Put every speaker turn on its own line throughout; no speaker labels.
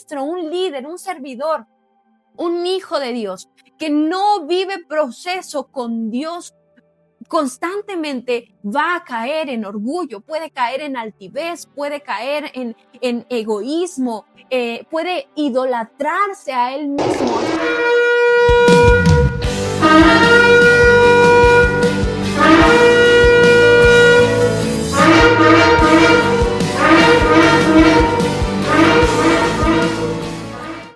ministro, un líder, un servidor, un hijo de Dios, que no vive proceso con Dios constantemente, va a caer en orgullo, puede caer en altivez, puede caer en egoísmo, puede idolatrarse a él mismo.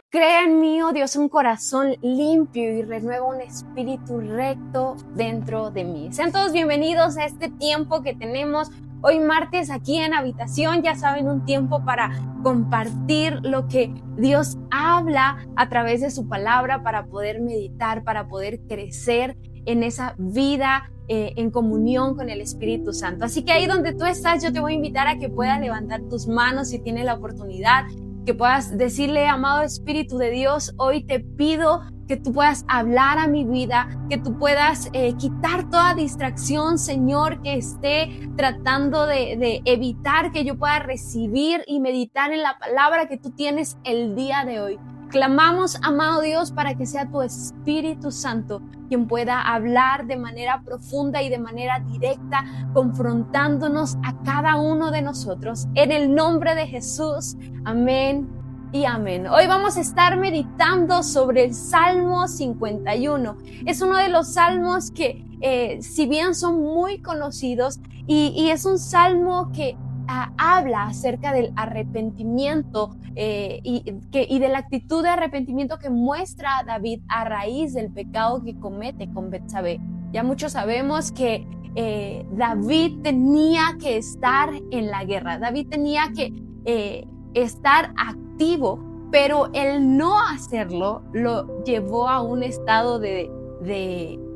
Crea en mí, oh Dios, un corazón limpio y renueva un espíritu recto dentro de mí. Sean todos bienvenidos a este tiempo que tenemos hoy martes aquí en Habitación. Ya saben, un tiempo para compartir lo que Dios habla a través de su palabra, para poder meditar, para poder crecer en esa vida en comunión con el Espíritu Santo. Así que ahí donde tú estás, yo te voy a invitar a que puedas levantar tus manos si tienes la oportunidad, que puedas decirle: amado Espíritu de Dios, hoy te pido que tú puedas hablar a mi vida, que tú puedas quitar toda distracción, Señor, que esté tratando de evitar que yo pueda recibir y meditar en la palabra que tú tienes el día de hoy. Clamamos, amado Dios, para que sea tu Espíritu Santo quien pueda hablar de manera profunda y de manera directa, confrontándonos a cada uno de nosotros. En el nombre de Jesús, amén y amén. Hoy vamos a estar meditando sobre el Salmo 51. Es uno de los salmos que, si bien son muy conocidos, y es un salmo que habla acerca del arrepentimiento y de la actitud de arrepentimiento que muestra David a raíz del pecado que comete con Betsabé. Ya muchos sabemos que David tenía que estar en la guerra, David tenía que estar activo, pero el no hacerlo lo llevó a un estado de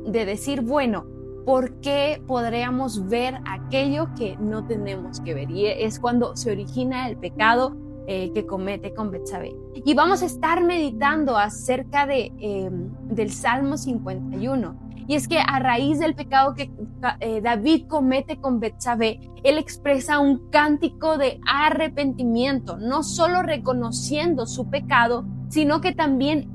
decir, bueno, ¿por qué podríamos ver aquello que no tenemos que ver? Y es cuando se origina el pecado que comete con Betsabé. Y vamos a estar meditando acerca del Salmo 51. Y es que a raíz del pecado que David comete con Betsabé, él expresa un cántico de arrepentimiento, no solo reconociendo su pecado, sino que también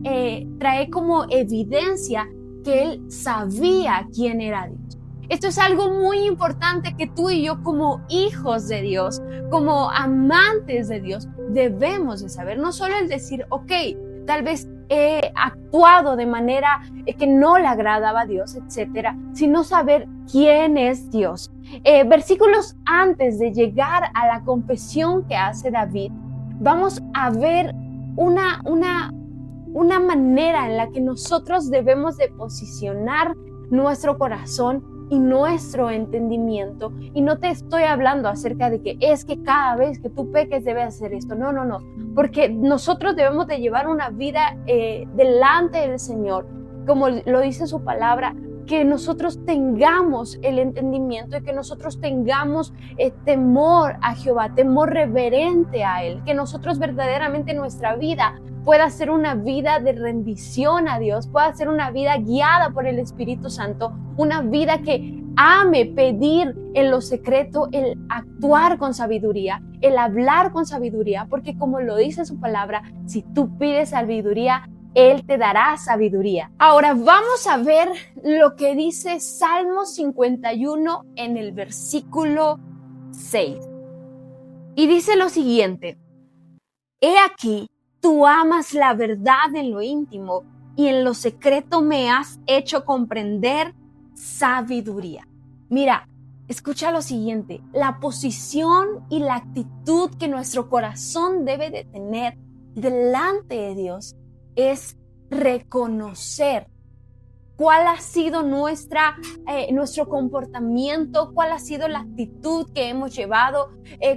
trae como evidencia que él sabía quién era Dios. Esto es algo muy importante que tú y yo, como hijos de Dios, como amantes de Dios, debemos de saber. No solo el decir, ok, tal vez he actuado de manera que no le agradaba a Dios, etcétera, sino saber quién es Dios. Versículos antes de llegar a la confesión que hace David, vamos a ver una manera en la que nosotros debemos de posicionar nuestro corazón y nuestro entendimiento. Y no te estoy hablando acerca de que es que cada vez que tú peques debes hacer esto. No, porque nosotros debemos de llevar una vida delante del Señor, como lo dice su palabra, que nosotros tengamos el entendimiento y que nosotros tengamos temor a Jehová, temor reverente a Él, que nosotros verdaderamente nuestra vida pueda ser una vida de rendición a Dios, pueda ser una vida guiada por el Espíritu Santo, una vida que ame pedir en lo secreto, el actuar con sabiduría, el hablar con sabiduría, porque como lo dice su palabra, si tú pides sabiduría, Él te dará sabiduría. Ahora vamos a ver lo que dice Salmo 51 en el versículo 6. Y dice lo siguiente: He aquí, tú amas la verdad en lo íntimo y en lo secreto me has hecho comprender sabiduría. Mira, escucha lo siguiente: la posición y la actitud que nuestro corazón debe de tener delante de Dios es reconocer cuál ha sido nuestro comportamiento, cuál ha sido la actitud que hemos llevado,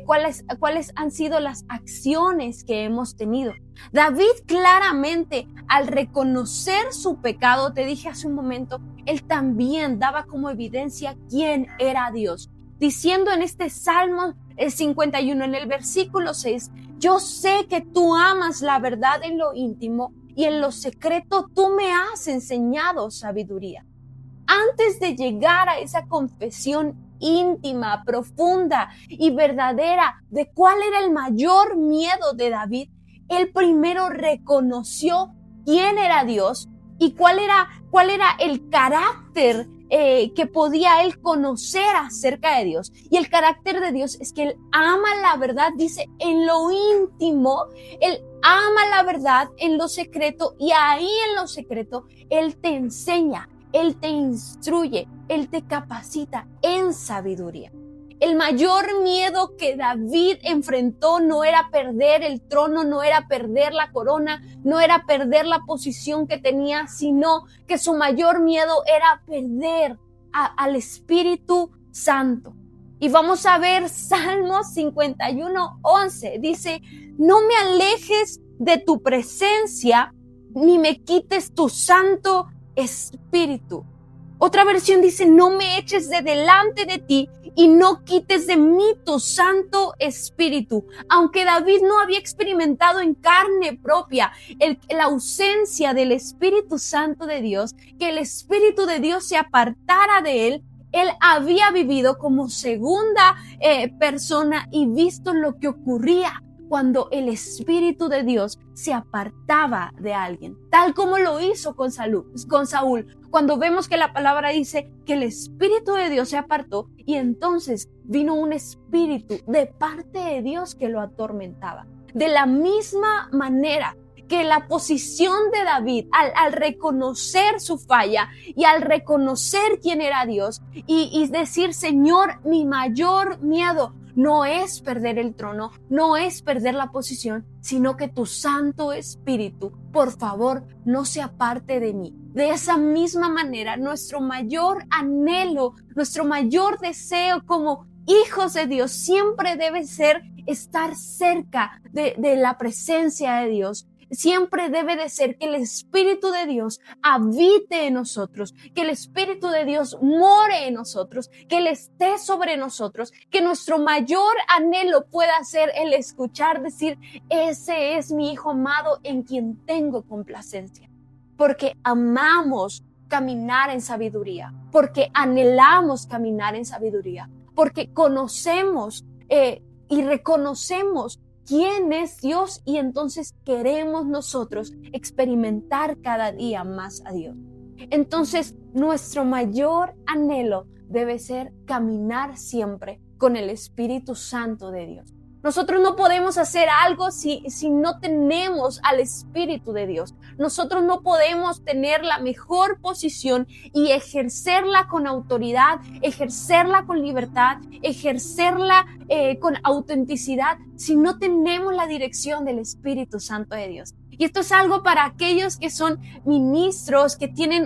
cuáles han sido las acciones que hemos tenido. David claramente, al reconocer su pecado, te dije hace un momento, él también daba como evidencia quién era Dios, diciendo en este Salmo 51, en el versículo 6, yo sé que tú amas la verdad en lo íntimo y en lo secreto tú me has enseñado sabiduría. Antes de llegar a esa confesión íntima, profunda y verdadera de cuál era el mayor miedo de David, Él primero reconoció quién era Dios y cuál era el carácter que podía él conocer acerca de Dios. Y el carácter de Dios es que él ama la verdad, dice, en lo íntimo. Él ama la verdad en lo secreto, y ahí en lo secreto él te enseña, él te instruye, él te capacita en sabiduría. El mayor miedo que David enfrentó no era perder el trono, no era perder la corona, no era perder la posición que tenía, sino que su mayor miedo era perder al Espíritu Santo. Y vamos a ver Salmos 51:11. Dice, no me alejes de tu presencia, ni me quites tu Santo Espíritu. Otra versión dice, no me eches de delante de ti y no quites de mí tu Santo Espíritu. Aunque David no había experimentado en carne propia la ausencia del Espíritu Santo de Dios, que el Espíritu de Dios se apartara de él había vivido como segunda persona y visto lo que ocurría cuando el Espíritu de Dios se apartaba de alguien, tal como lo hizo con Saúl, cuando vemos que la palabra dice que el Espíritu de Dios se apartó y entonces vino un espíritu de parte de Dios que lo atormentaba. De la misma manera que la posición de David al reconocer su falla y al reconocer quién era Dios y decir, Señor, mi mayor miedo no es perder el trono, no es perder la posición, sino que tu Santo Espíritu, por favor, no se aparte de mí. De esa misma manera, nuestro mayor anhelo, nuestro mayor deseo como hijos de Dios siempre debe ser estar cerca de la presencia de Dios. Siempre debe de ser que el Espíritu de Dios habite en nosotros, que el Espíritu de Dios more en nosotros, que Él esté sobre nosotros, que nuestro mayor anhelo pueda ser el escuchar decir, ese es mi Hijo amado en quien tengo complacencia. Porque amamos caminar en sabiduría, porque anhelamos caminar en sabiduría, porque conocemos y reconocemos quién es Dios y entonces queremos nosotros experimentar cada día más a Dios. Entonces, nuestro mayor anhelo debe ser caminar siempre con el Espíritu Santo de Dios. Nosotros no podemos hacer algo si no tenemos al Espíritu de Dios. Nosotros no podemos tener la mejor posición y ejercerla con autoridad, ejercerla con libertad, ejercerla con autenticidad si no tenemos la dirección del Espíritu Santo de Dios. Y esto es algo para aquellos que son ministros, que tienen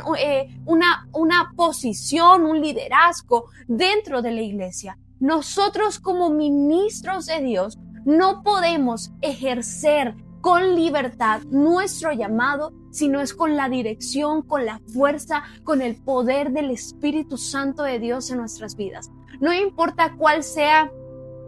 una posición, un liderazgo dentro de la iglesia. Nosotros como ministros de Dios no podemos ejercer con libertad nuestro llamado si no es con la dirección, con la fuerza, con el poder del Espíritu Santo de Dios en nuestras vidas. No importa cuál sea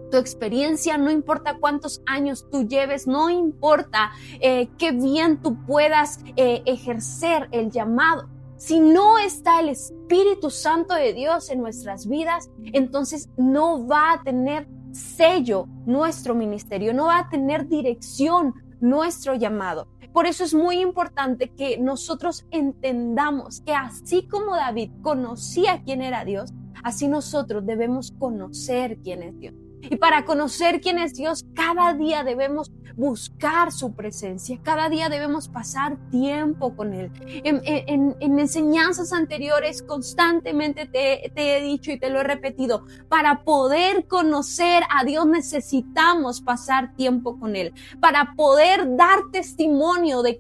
tu experiencia, no importa cuántos años tú lleves, no importa qué bien tú puedas ejercer el llamado. Si no está el Espíritu Santo de Dios en nuestras vidas, entonces no va a tener sello nuestro ministerio, no va a tener dirección nuestro llamado. Por eso es muy importante que nosotros entendamos que así como David conocía quién era Dios, así nosotros debemos conocer quién es Dios. Y para conocer quién es Dios, cada día debemos buscar su presencia, cada día debemos pasar tiempo con Él. En enseñanzas anteriores constantemente te he dicho y te lo he repetido, para poder conocer a Dios necesitamos pasar tiempo con Él. Para poder dar testimonio de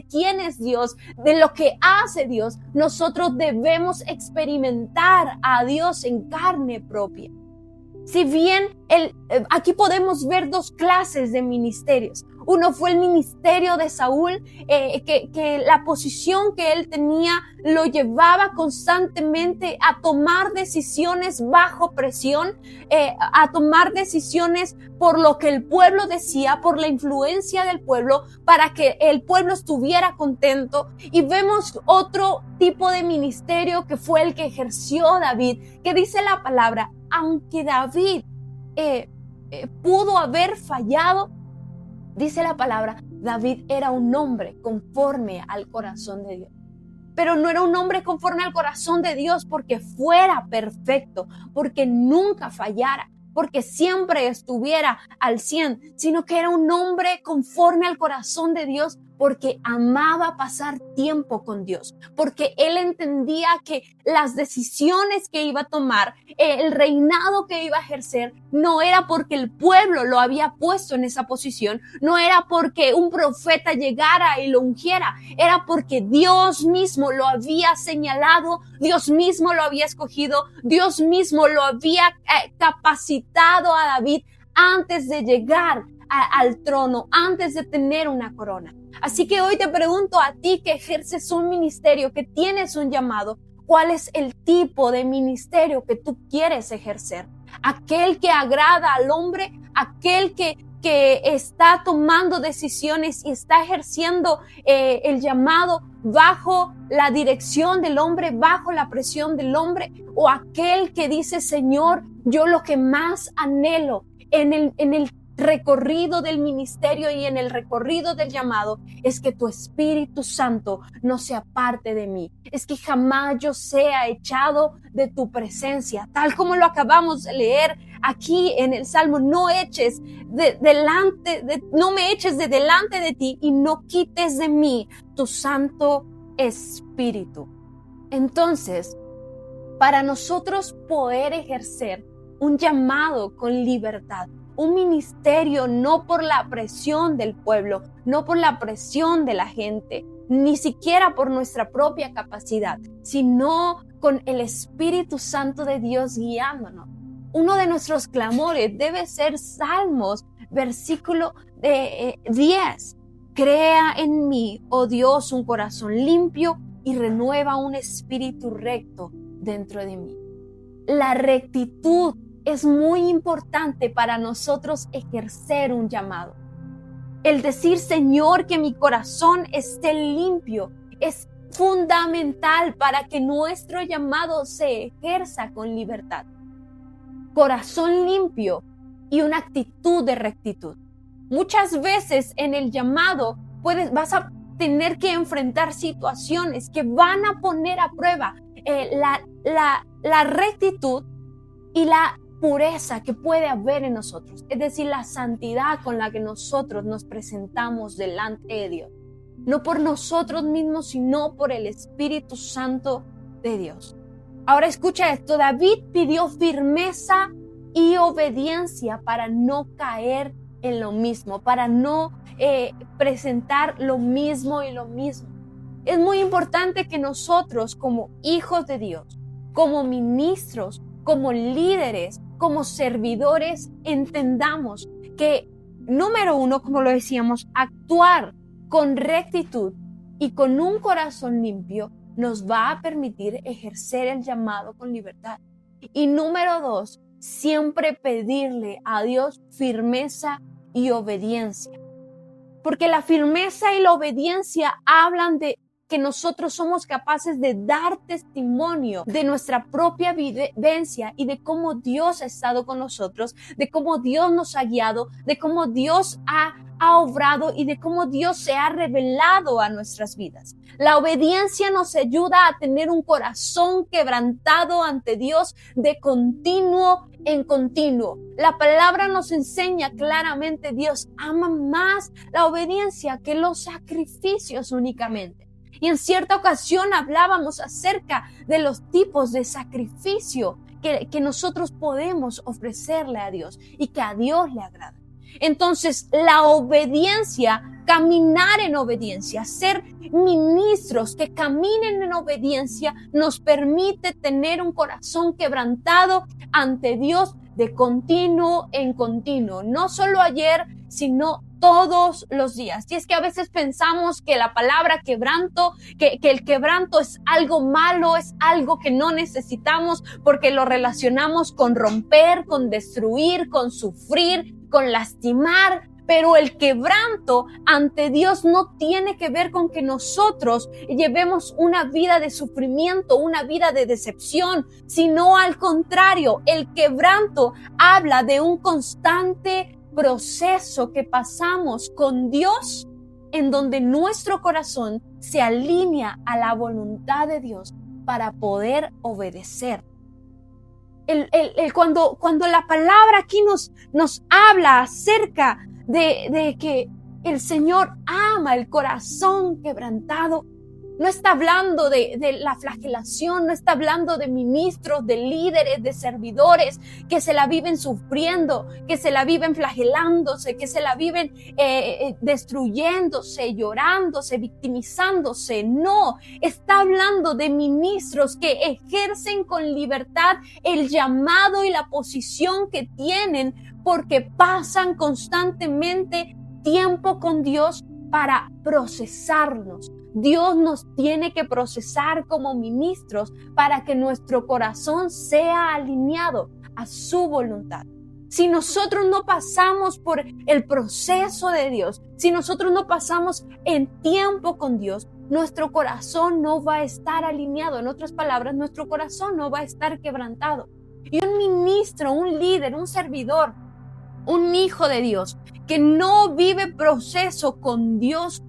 quién es Dios, de lo que hace Dios, nosotros debemos experimentar a Dios en carne propia. Si bien aquí podemos ver dos clases de ministerios. Uno fue el ministerio de Saúl, que la posición que él tenía lo llevaba constantemente a tomar decisiones bajo presión, a tomar decisiones por lo que el pueblo decía, por la influencia del pueblo, para que el pueblo estuviera contento. Y vemos otro tipo de ministerio que fue el que ejerció David, que dice la palabra, aunque David pudo haber fallado, dice la palabra, David era un hombre conforme al corazón de Dios. Pero no era un hombre conforme al corazón de Dios porque fuera perfecto, porque nunca fallara, porque siempre estuviera al 100, sino que era un hombre conforme al corazón de Dios porque amaba pasar tiempo con Dios, porque él entendía que las decisiones que iba a tomar, el reinado que iba a ejercer, no era porque el pueblo lo había puesto en esa posición, no era porque un profeta llegara y lo ungiera, era porque Dios mismo lo había señalado, Dios mismo lo había escogido, Dios mismo lo había capacitado a David antes de llegar al trono, antes de tener una corona. Así que hoy te pregunto a ti que ejerces un ministerio, que tienes un llamado, ¿cuál es el tipo de ministerio que tú quieres ejercer? ¿Aquel que agrada al hombre? ¿Aquel que está tomando decisiones y está ejerciendo el llamado bajo la dirección del hombre, bajo la presión del hombre? ¿O aquel que dice, Señor, yo lo que más anhelo en el recorrido del ministerio y en el recorrido del llamado es que tu Espíritu Santo no se aparte de mí, es que jamás yo sea echado de tu presencia, tal como lo acabamos de leer aquí en el Salmo? No me eches de delante de ti y no quites de mí tu Santo Espíritu. Entonces, para nosotros poder ejercer un llamado con libertad, un ministerio no por la presión del pueblo, no por la presión de la gente, ni siquiera por nuestra propia capacidad, sino con el Espíritu Santo de Dios guiándonos. Uno de nuestros clamores debe ser Salmos, versículo 10. Crea en mí, oh Dios, un corazón limpio y renueva un espíritu recto dentro de mí. La rectitud es muy importante para nosotros ejercer un llamado. El decir, Señor, que mi corazón esté limpio, es fundamental para que nuestro llamado se ejerza con libertad. Corazón limpio y una actitud de rectitud. Muchas veces en el llamado vas a tener que enfrentar situaciones que van a poner a prueba la rectitud y la pureza que puede haber en nosotros, es decir, la santidad con la que nosotros nos presentamos delante de Dios, no por nosotros mismos, sino por el Espíritu Santo de Dios. Ahora escucha esto, David pidió firmeza y obediencia para no caer en lo mismo, para no presentar lo mismo y lo mismo. Es muy importante que nosotros como hijos de Dios, como ministros, como líderes, como servidores, entendamos que, número uno, como lo decíamos, actuar con rectitud y con un corazón limpio nos va a permitir ejercer el llamado con libertad. Y número dos, siempre pedirle a Dios firmeza y obediencia. Porque la firmeza y la obediencia hablan de que nosotros somos capaces de dar testimonio de nuestra propia vivencia y de cómo Dios ha estado con nosotros, de cómo Dios nos ha guiado, de cómo Dios ha obrado y de cómo Dios se ha revelado a nuestras vidas. La obediencia nos ayuda a tener un corazón quebrantado ante Dios de continuo en continuo. La palabra nos enseña claramente, Dios ama más la obediencia que los sacrificios únicamente. Y en cierta ocasión hablábamos acerca de los tipos de sacrificio que nosotros podemos ofrecerle a Dios y que a Dios le agrada. Entonces, la obediencia, caminar en obediencia, ser ministros que caminen en obediencia, nos permite tener un corazón quebrantado ante Dios de continuo en continuo. No solo ayer, sino todos los días. Y es que a veces pensamos que la palabra quebranto, que el quebranto es algo malo, es algo que no necesitamos porque lo relacionamos con romper, con destruir, con sufrir, con lastimar. Pero el quebranto ante Dios no tiene que ver con que nosotros llevemos una vida de sufrimiento, una vida de decepción, sino al contrario, el quebranto habla de un constante proceso que pasamos con Dios en donde nuestro corazón se alinea a la voluntad de Dios para poder obedecer. Cuando la palabra aquí nos habla acerca de que el Señor ama el corazón quebrantado, no está hablando de la flagelación, no está hablando de ministros, de líderes, de servidores que se la viven sufriendo, que se la viven flagelándose, que se la viven destruyéndose, llorándose, victimizándose. No, está hablando de ministros que ejercen con libertad el llamado y la posición que tienen porque pasan constantemente tiempo con Dios para procesarnos. Dios nos tiene que procesar como ministros para que nuestro corazón sea alineado a su voluntad. Si nosotros no pasamos por el proceso de Dios, si nosotros no pasamos en tiempo con Dios, nuestro corazón no va a estar alineado. En otras palabras, nuestro corazón no va a estar quebrantado. Y un ministro, un líder, un servidor, un hijo de Dios que no vive proceso con Dios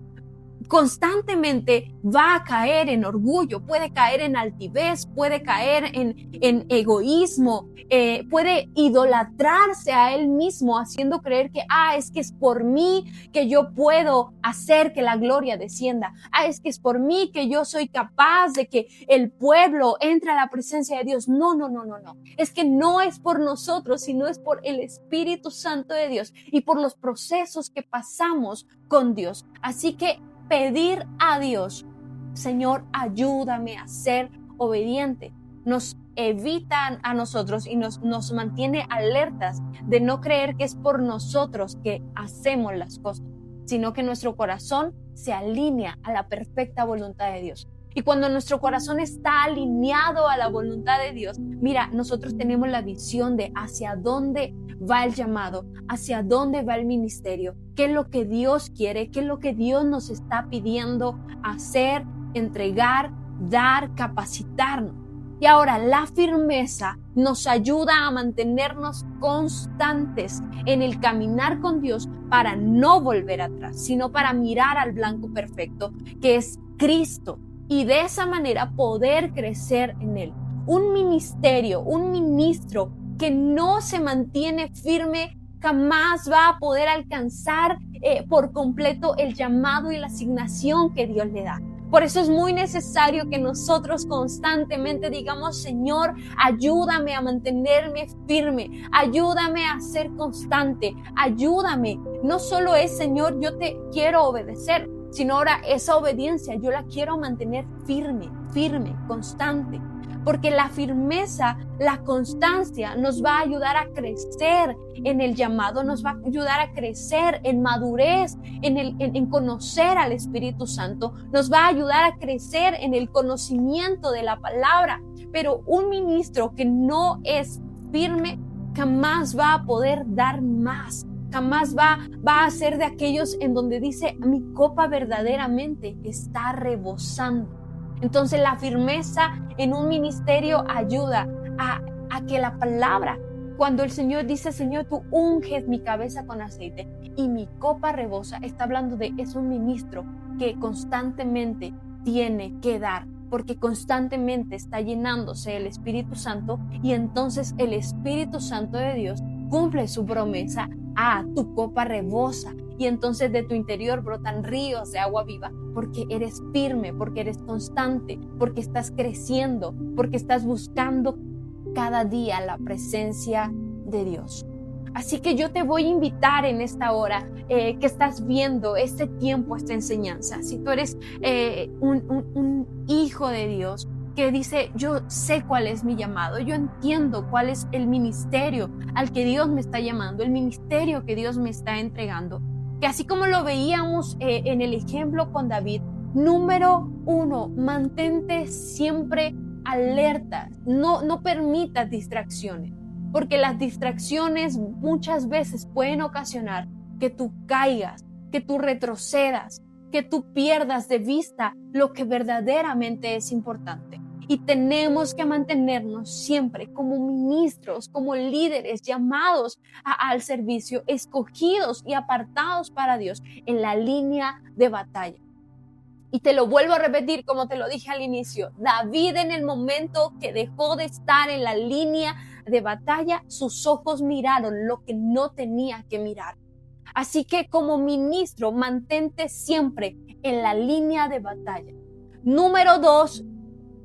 constantemente va a caer en orgullo, puede caer en altivez, puede caer en egoísmo, puede idolatrarse a él mismo haciendo creer que es que es por mí que yo puedo hacer que la gloria descienda, es que es por mí que yo soy capaz de que el pueblo entre a la presencia de Dios. No, es que no es por nosotros, sino es por el Espíritu Santo de Dios y por los procesos que pasamos con Dios. Así que pedir a Dios, Señor, ayúdame a ser obediente, nos evita a nosotros y nos mantiene alertas de no creer que es por nosotros que hacemos las cosas, sino que nuestro corazón se alinea a la perfecta voluntad de Dios. Y cuando nuestro corazón está alineado a la voluntad de Dios, mira, nosotros tenemos la visión de hacia dónde va el llamado, hacia dónde va el ministerio, qué es lo que Dios quiere, qué es lo que Dios nos está pidiendo hacer, entregar, dar, capacitarnos. Y ahora la firmeza nos ayuda a mantenernos constantes en el caminar con Dios para no volver atrás, sino para mirar al blanco perfecto, que es Cristo, y de esa manera poder crecer en Él. Un ministerio, un ministro que no se mantiene firme jamás va a poder alcanzar por completo el llamado y la asignación que Dios le da. Por eso es muy necesario que nosotros constantemente digamos: Señor, ayúdame a mantenerme firme, ayúdame a ser constante, ayúdame. No solo es: Señor, yo te quiero obedecer, sino ahora esa obediencia yo la quiero mantener firme, constante. Porque la firmeza, la constancia nos va a ayudar a crecer en el llamado, nos va a ayudar a crecer en madurez, en conocer al Espíritu Santo, nos va a ayudar a crecer en el conocimiento de la palabra. Pero un ministro que no es firme jamás va a poder dar más, jamás va a ser de aquellos en donde dice: mi copa verdaderamente está rebosando. Entonces la firmeza en un ministerio ayuda a que la palabra, cuando el Señor dice: Señor, tú unges mi cabeza con aceite y mi copa rebosa, está hablando de es un ministro que constantemente tiene que dar, porque constantemente está llenándose el Espíritu Santo, y entonces el Espíritu Santo de Dios cumple su promesa: tu copa rebosa, y entonces de tu interior brotan ríos de agua viva, porque eres firme, porque eres constante, porque estás creciendo, porque estás buscando cada día la presencia de Dios. Así que yo te voy a invitar en esta hora que estás viendo este tiempo, esta enseñanza. Si tú eres un hijo de Dios que dice: yo sé cuál es mi llamado, yo entiendo cuál es el ministerio al que Dios me está llamando, el ministerio que Dios me está entregando, que así como lo veíamos en el ejemplo con David, número 1, mantente siempre alerta, no permitas distracciones, porque las distracciones muchas veces pueden ocasionar que tú caigas, que tú retrocedas, que tú pierdas de vista lo que verdaderamente es importante. Y tenemos que mantenernos siempre como ministros, como líderes llamados al servicio, escogidos y apartados para Dios en la línea de batalla. Y te lo vuelvo a repetir como te lo dije al inicio. David, en el momento que dejó de estar en la línea de batalla, sus ojos miraron lo que no tenía que mirar. Así que como ministro, mantente siempre en la línea de batalla. Número 2,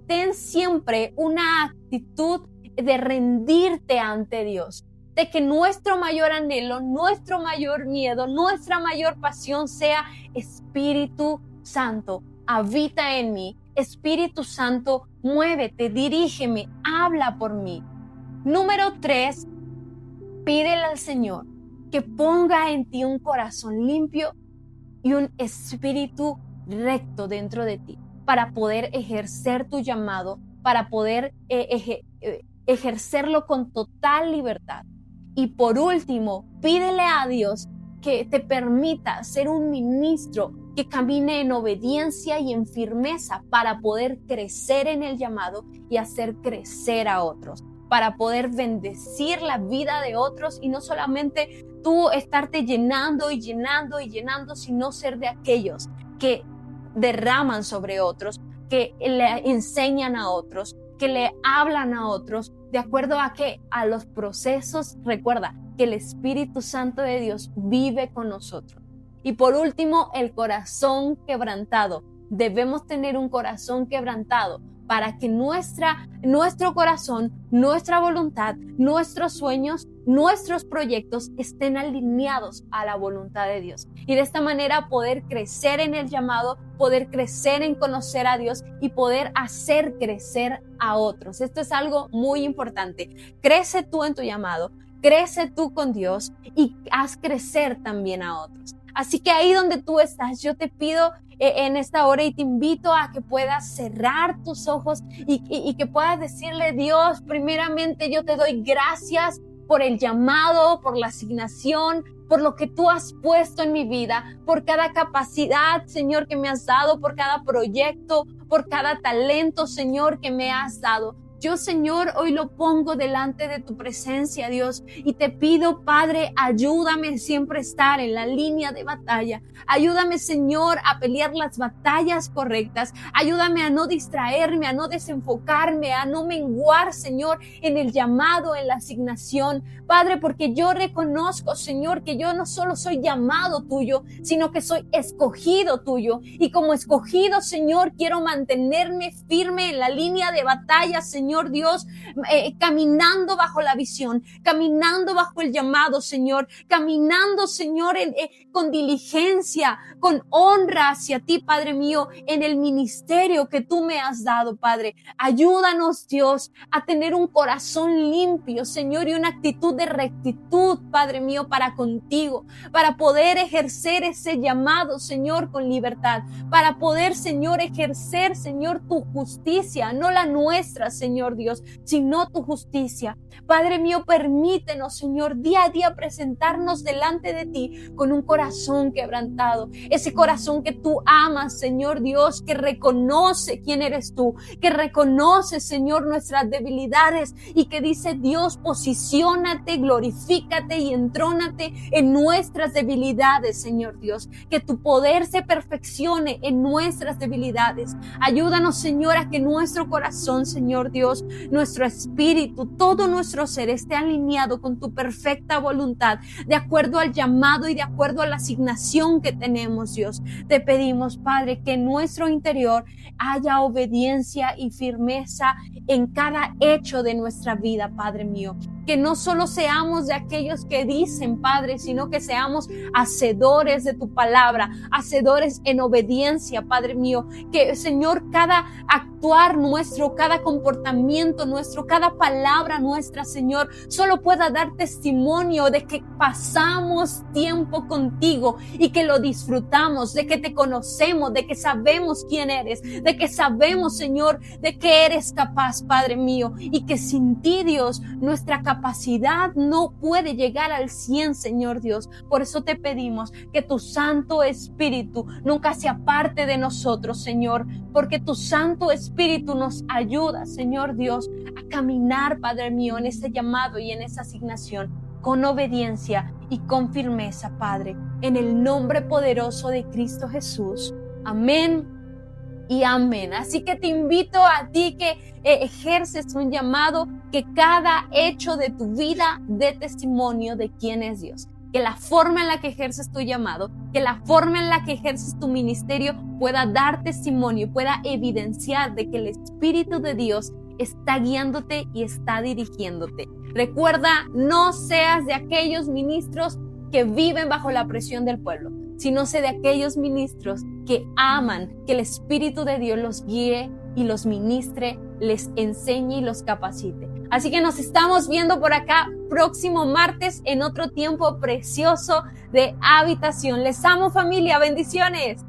ten siempre una actitud de rendirte ante Dios. De que nuestro mayor anhelo, nuestro mayor miedo, nuestra mayor pasión sea Espíritu Santo, habita en mí. Espíritu Santo, muévete, dirígeme, habla por mí. Número 3, pídele al Señor que ponga en ti un corazón limpio y un espíritu recto dentro de ti para poder ejercer tu llamado, para poder ejercerlo con total libertad. Y por último, pídele a Dios que te permita ser un ministro que camine en obediencia y en firmeza para poder crecer en el llamado y hacer crecer a otros, para poder bendecir la vida de otros y no solamente tú estarte llenando y llenando y llenando, sino ser de aquellos que derraman sobre otros, que le enseñan a otros, que le hablan a otros, de acuerdo a qué, a los procesos. Recuerda que el Espíritu Santo de Dios vive con nosotros. Y por último, el corazón quebrantado. Debemos tener un corazón quebrantado para que nuestro corazón, nuestra voluntad, nuestros sueños, nuestros proyectos estén alineados a la voluntad de Dios. Y de esta manera poder crecer en el llamado, poder crecer en conocer a Dios y poder hacer crecer a otros. Esto es algo muy importante. Crece tú en tu llamado, crece tú con Dios y haz crecer también a otros. Así que ahí donde tú estás, yo te pido en esta hora y te invito a que puedas cerrar tus ojos y que puedas decirle: Dios, primeramente yo te doy gracias por el llamado, por la asignación, por lo que tú has puesto en mi vida, por cada capacidad, Señor, que me has dado, por cada proyecto, por cada talento, Señor, que me has dado. Yo, Señor, hoy lo pongo delante de tu presencia, Dios, y te pido, Padre, ayúdame siempre a estar en la línea de batalla. Ayúdame, Señor, a pelear las batallas correctas. Ayúdame a no distraerme, a no desenfocarme, a no menguar, Señor, en el llamado, en la asignación. Padre, porque yo reconozco, Señor, que yo no solo soy llamado tuyo, sino que soy escogido tuyo. Y como escogido, Señor, quiero mantenerme firme en la línea de batalla, Señor Dios, caminando bajo la visión, caminando bajo el llamado, Señor, caminando, Señor, con diligencia, con honra hacia ti, Padre mío, en el ministerio que tú me has dado, Padre. Ayúdanos, Dios, a tener un corazón limpio, Señor, y una actitud de rectitud, Padre mío, para contigo, para poder ejercer ese llamado, Señor, con libertad, para poder, Señor, ejercer, Señor, tu justicia, no la nuestra, Señor Dios, sino tu justicia. Padre mío, permítenos, Señor, día a día presentarnos delante de ti con un corazón quebrantado, ese corazón que tú amas, Señor Dios, que reconoce quién eres tú, que reconoce, Señor, nuestras debilidades y que dice: Dios, posiciónate, glorifícate y entrónate en nuestras debilidades, Señor Dios, que tu poder se perfeccione en nuestras debilidades. Ayúdanos, Señor, a que nuestro corazón, Señor Dios, nuestro espíritu, todo nuestro ser esté alineado con tu perfecta voluntad, de acuerdo al llamado y de acuerdo a la asignación que tenemos, Dios. Te pedimos, Padre, que en nuestro interior haya obediencia y firmeza en cada hecho de nuestra vida, Padre mío. Que no solo seamos de aquellos que dicen, Padre, sino que seamos hacedores de tu palabra, hacedores en obediencia, Padre mío. Que, Señor, cada actuar nuestro, cada comportamiento nuestro, cada palabra nuestra, Señor, solo pueda dar testimonio de que pasamos tiempo contigo y que lo disfrutamos, de que te conocemos, de que sabemos quién eres, de que sabemos, Señor, de que eres capaz, Padre mío, y que sin ti, Dios, nuestra capacidad no puede llegar al 100, Señor Dios. Por eso te pedimos que tu Santo Espíritu nunca se aparte de nosotros, Señor, porque tu Santo Espíritu nos ayuda, Señor Dios, a caminar, Padre mío, en ese llamado y en esa asignación, con obediencia y con firmeza, Padre, en el nombre poderoso de Cristo Jesús. Amén y amén. Así que te invito a ti que ejerces un llamado, que cada hecho de tu vida dé testimonio de quién es Dios. Que la forma en la que ejerces tu llamado, que la forma en la que ejerces tu ministerio pueda dar testimonio, pueda evidenciar de que el Espíritu de Dios está guiándote y está dirigiéndote. Recuerda, no seas de aquellos ministros que viven bajo la presión del pueblo, sino sé de aquellos ministros que aman que el Espíritu de Dios los guíe y los ministre, les enseñe y los capacite. Así que nos estamos viendo por acá próximo martes en otro tiempo precioso de habitación. Les amo, familia, bendiciones.